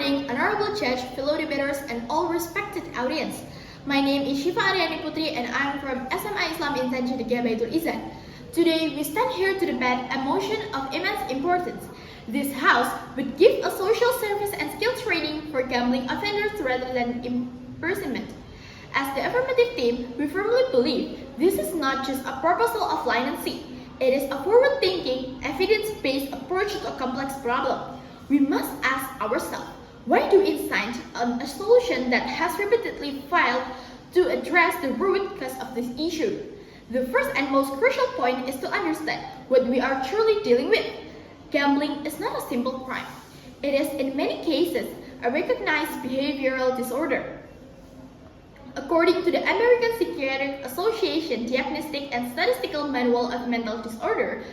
morning, honorable judge, fellow debaters, and all respected audience. My name is Syifa Ariani PUTRI and I am from Smai Insan Cendekia Baitul Izzah. Today, we stand here to debate a motion of immense importance. This House would give a social service and skill training for gambling offenders rather than imprisonment. As the affirmative team, we firmly believe this is not just a proposal of leniency. It is a forward-thinking, evidence-based approach to a complex problem. We must ask ourselves, why do we insist on a solution that has repeatedly failed to address the root cause of this issue? The first and most crucial point is to understand what we are truly dealing with. Gambling is not a simple crime. It is, in many cases, a recognized behavioral disorder. According to the American Psychiatric Association Diagnostic and Statistical Manual of Mental Disorder,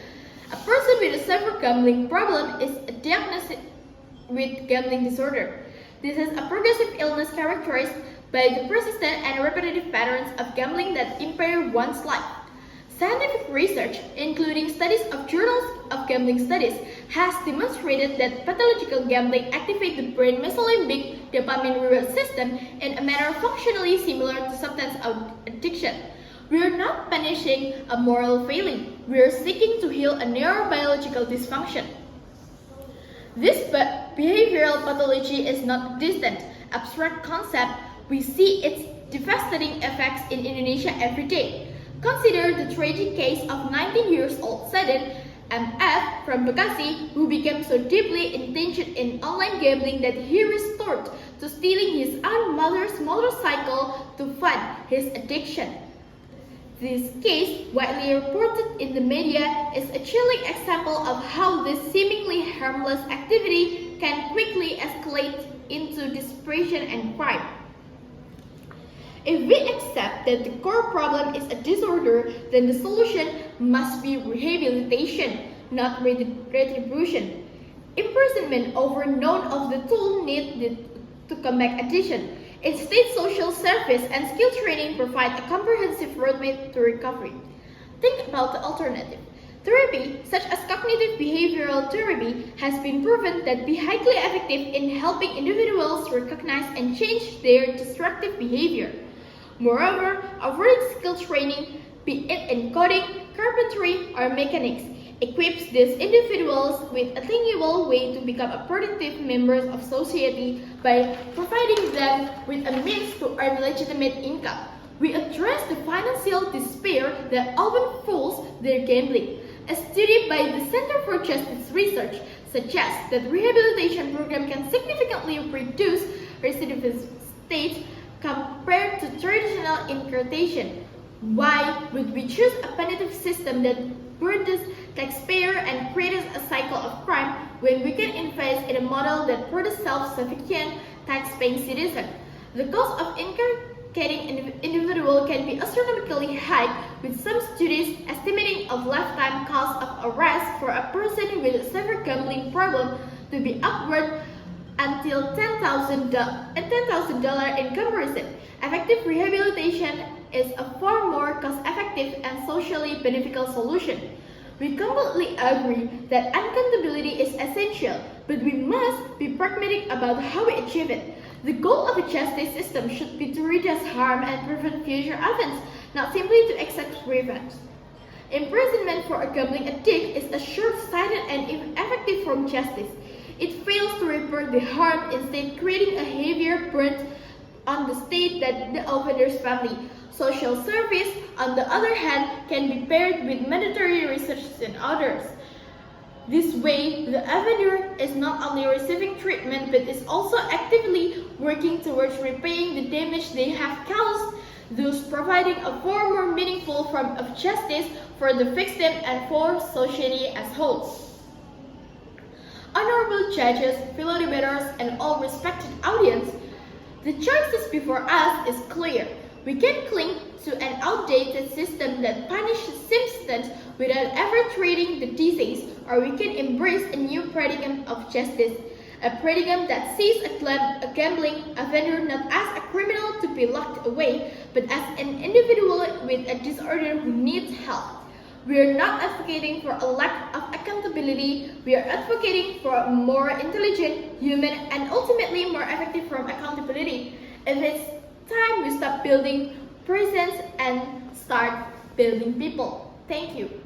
a person with a severe gambling problem is diagnosed with gambling disorder. This is a progressive illness characterized by the persistent and repetitive patterns of gambling that impair one's life. Scientific research, including studies of journals of gambling studies, has demonstrated that pathological gambling activates the brain mesolimbic dopamine reward system in a manner functionally similar to substance addiction. We are not punishing a moral failing. We are seeking to heal a neurobiological dysfunction. This behavioral pathology is not a distant, abstract concept. We see its devastating effects in Indonesia every day. Consider the tragic case of 19-year-old Saden MF from Bekasi, who became so deeply entrenched in online gambling that he resorted to stealing his own mother's motorcycle to fund his addiction. This case, widely reported in the media, is a chilling example of how this seemingly harmless activity can quickly escalate into desperation and crime. If we accept that the core problem is a disorder, then the solution must be rehabilitation, not retribution. Imprisonment over none of the tools needed to combat addiction. Instead, social service and skill training provide a comprehensive roadmap to recovery. Think about the alternative. Therapy, such as cognitive behavioral therapy, has been proven to be highly effective in helping individuals recognize and change their destructive behavior. Moreover, offering skill training, be it in coding, carpentry, or mechanics, equips these individuals with a tangible way to become a productive members of society by providing them with a means to earn legitimate income. We address the financial despair that often fuels their gambling. A study by the Center for Justice Research suggests that rehabilitation program can significantly reduce recidivist states compared to traditional incarceration. Why would we choose a punitive system that burdens taxpayer and creates a cycle of crime when we can invest in a model that produces self-sufficient, tax-paying citizens? The cost of incarcerating an individual can be astronomically high, with some studies estimating a lifetime cost of arrest for a person with a severe gambling problem to be upward until $10,000 in comparison. Effective rehabilitation is a far more cost-effective and socially beneficial solution. We completely agree that accountability is essential, but we must be pragmatic about how we achieve it. The goal of a justice system should be to redress harm and prevent future offense, not simply to exact revenge. Imprisonment for a gambling addict is a short-sighted and ineffective form of justice. It fails to repair the harm, instead creating a heavier burden on the state than the offender's family. Social service, on the other hand, can be paired with mandatory research and others. This way, the offender is not only receiving treatment but is also actively working towards repaying the damage they have caused, thus providing a far more meaningful form of justice for the victim and for society as a whole. Honorable judges, fellow debaters, and all respected audience, the choices before us is clear. We can cling to an outdated system that punishes symptoms without ever treating the disease, or we can embrace a new paradigm of justice, a paradigm that sees a gambling offender not as a criminal to be locked away, but as an individual with a disorder who needs help. We are not advocating for a lack of accountability. We are advocating for a more intelligent, human, and ultimately more effective form of accountability. It is time we stop building prisons and start building people. Thank you.